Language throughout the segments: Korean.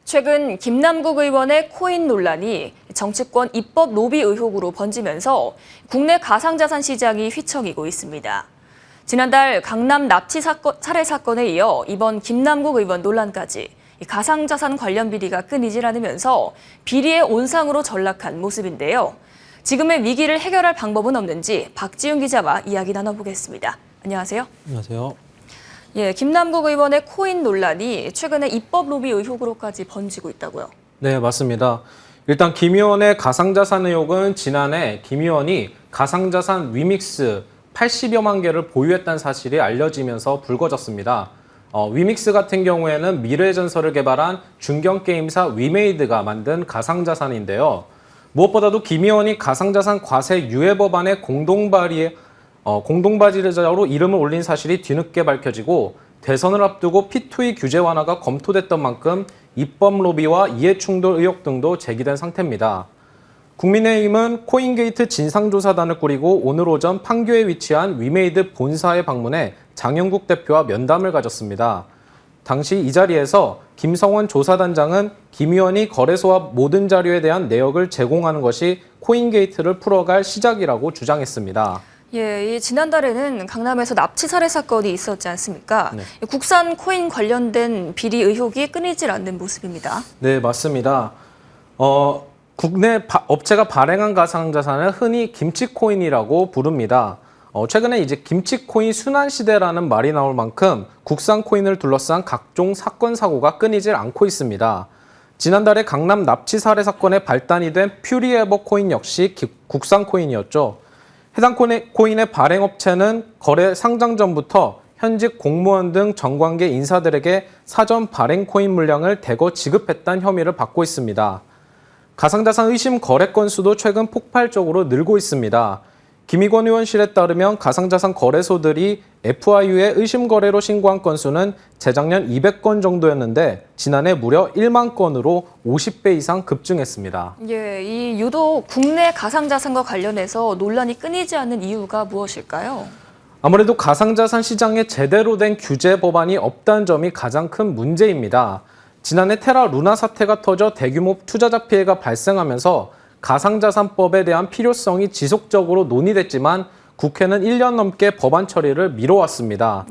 최근 김남국 의원의 코인 논란이 정치권 입법 로비 의혹으로 번지면서 국내 가상자산 시장이 휘청이고 있습니다. 지난달 강남 납치 살해 사건에 이어 이번 김남국 의원 논란까지 가상자산 관련 비리가 끊이질 않으면서 비리의 온상으로 전락한 모습인데요. 지금의 위기를 해결할 방법은 없는지 박지훈 기자와 이야기 나눠보겠습니다. 안녕하세요. 안녕하세요. 예, 김남국 의원의 코인 논란이 최근에 입법 로비 의혹으로까지 번지고 있다고요. 네, 맞습니다. 일단 김 의원의 가상자산 의혹은 지난해 김 의원이 가상자산 위믹스 80여만 개를 보유했다는 사실이 알려지면서 불거졌습니다. 위믹스 같은 경우에는 미래의 전설을 개발한 중견게임사 위메이드가 만든 가상자산인데요. 무엇보다도 김 의원이 가상자산 과세 유예 법안의 공동발의자로 이름을 올린 사실이 뒤늦게 밝혀지고 대선을 앞두고 P2E 규제 완화가 검토됐던 만큼 입법 로비와 이해충돌 의혹 등도 제기된 상태입니다. 국민의힘은 코인게이트 진상조사단을 꾸리고 오늘 오전 판교에 위치한 위메이드 본사에 방문해 장영국 대표와 면담을 가졌습니다. 당시 이 자리에서 김성원 조사단장은 김 의원이 거래소와 모든 자료에 대한 내역을 제공하는 것이 코인게이트를 풀어갈 시작이라고 주장했습니다. 예, 지난달에는 강남에서 납치 살해 사건이 있었지 않습니까? 네. 국산 코인 관련된 비리 의혹이 끊이질 않는 모습입니다. 네, 맞습니다. 국내 업체가 발행한 가상자산을 흔히 김치코인이라고 부릅니다. 최근에 이제 김치코인 순환시대라는 말이 나올 만큼 국산 코인을 둘러싼 각종 사건, 사고가 끊이질 않고 있습니다. 지난달에 강남 납치 살해 사건에 발단이 된 퓨리에버 코인 역시 국산 코인이었죠. 해당 코인의 발행업체는 거래 상장 전부터 현직 공무원 등 정관계 인사들에게 사전 발행 코인 물량을 대거 지급했다는 혐의를 받고 있습니다. 가상자산 의심 거래 건수도 최근 폭발적으로 늘고 있습니다. 김의권 의원실에 따르면 가상자산 거래소들이 FIU에 의심 거래로 신고한 건수는 재작년 200건 정도였는데 지난해 무려 1만 건으로 50배 이상 급증했습니다. 예, 이 유독 국내 가상자산과 관련해서 논란이 끊이지 않는 이유가 무엇일까요? 아무래도 가상자산 시장에 제대로 된 규제 법안이 없다는 점이 가장 큰 문제입니다. 지난해 테라 루나 사태가 터져 대규모 투자자 피해가 발생하면서 가상자산법에 대한 필요성이 지속적으로 논의됐지만 국회는 1년 넘게 법안 처리를 미뤄왔습니다.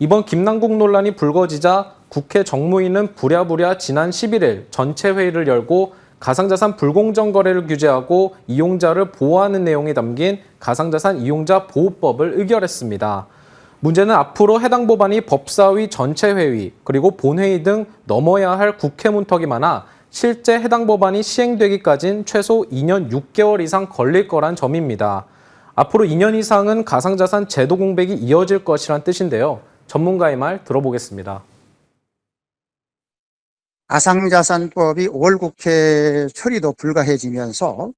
이번 김남국 논란이 불거지자 국회 정무위는 부랴부랴 지난 11일 전체 회의를 열고 가상자산 불공정 거래를 규제하고 이용자를 보호하는 내용이 담긴 가상자산 이용자 보호법을 의결했습니다. 문제는 앞으로 해당 법안이 법사위 전체 회의 그리고 본회의 등 넘어야 할 국회 문턱이 많아 실제 해당 법안이 시행되기까진 최소 2년 6개월 이상 걸릴 거란 점입니다. 앞으로 2년 이상은 가상자산 제도 공백이 이어질 것이란 뜻인데요. 전문가의 말 들어보겠습니다. 가상자산법이 5월 국회 처리도 불가해지면서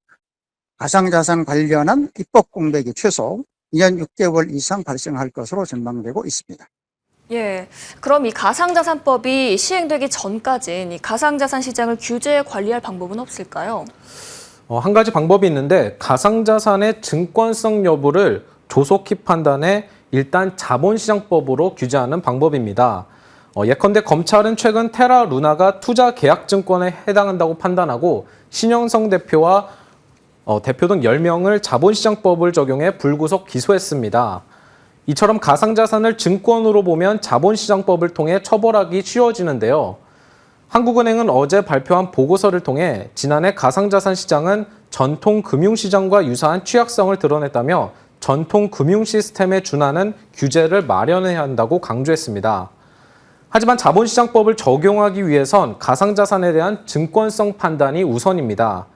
가상자산 관련한 입법 공백이 최소 2년 6개월 이상 발생할 것으로 전망되고 있습니다. 예, 그럼 이 가상자산법이 시행되기 전까진 이 가상자산 시장을 규제 관리할 방법은 없을까요? 한 가지 방법이 있는데 가상자산의 증권성 여부를 조속히 판단해 일단 자본시장법으로 규제하는 방법입니다. 예컨대 검찰은 최근 테라 루나가 투자계약증권에 해당한다고 판단하고 신영성 대표와 대표 등 10명을 자본시장법을 적용해 불구속 기소했습니다. 이처럼 가상자산을 증권으로 보면 자본시장법을 통해 처벌하기 쉬워지는데요. 한국은행은 어제 발표한 보고서를 통해 지난해 가상자산 시장은 전통 금융시장과 유사한 취약성을 드러냈다며 전통 금융 시스템에 준하는 규제를 마련해야 한다고 강조했습니다. 하지만 자본시장법을 적용하기 위해선 가상자산에 대한 증권성 판단이 우선입니다.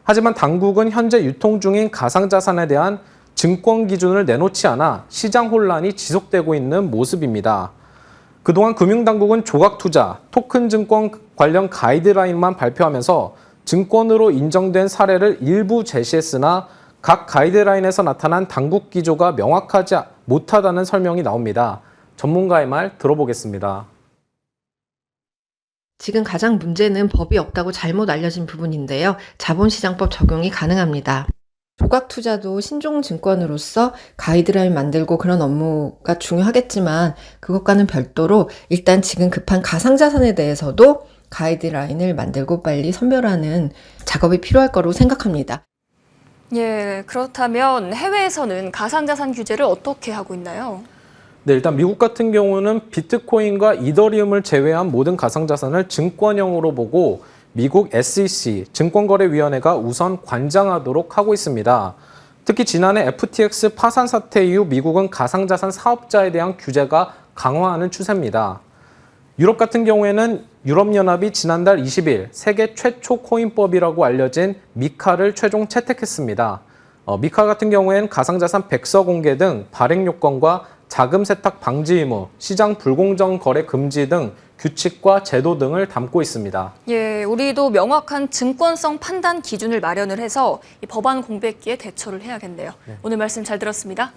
하지만 당국은 현재 유통 중인 가상자산에 대한 증권 기준을 내놓지 않아 시장 혼란이 지속되고 있는 모습입니다. 그동안 금융당국은 조각투자, 토큰 증권 관련 가이드라인만 발표하면서 증권으로 인정된 사례를 일부 제시했으나 각 가이드라인에서 나타난 당국 기조가 명확하지 못하다는 설명이 나옵니다. 전문가의 말 들어보겠습니다. 지금 가장 문제는 법이 없다고 잘못 알려진 부분인데요. 자본시장법 적용이 가능합니다. 조각 투자도 신종증권으로서 가이드라인 만들고 그런 업무가 중요하겠지만 그것과는 별도로 일단 지금 급한 가상자산에 대해서도 가이드라인을 만들고 빨리 선별하는 작업이 필요할 거로 생각합니다. 예, 그렇다면 해외에서는 가상자산 규제를 어떻게 하고 있나요? 네, 일단 미국 같은 경우는 비트코인과 이더리움을 제외한 모든 가상자산을 증권형으로 보고 미국 SEC, 증권거래위원회가 우선 관장하도록 하고 있습니다. 특히 지난해 FTX 파산 사태 이후 미국은 가상자산 사업자에 대한 규제가 강화하는 추세입니다. 유럽 같은 경우에는 유럽연합이 지난달 20일 세계 최초 코인법이라고 알려진 미카를 최종 채택했습니다. 미카 같은 경우에는 가상자산 백서 공개 등 발행 요건과 자금 세탁 방지 의무, 시장 불공정 거래 금지 등 규칙과 제도 등을 담고 있습니다. 예, 우리도 명확한 증권성 판단 기준을 마련을 해서 이 법안 공백기에 대처를 해야겠네요. 오늘 말씀 잘 들었습니다.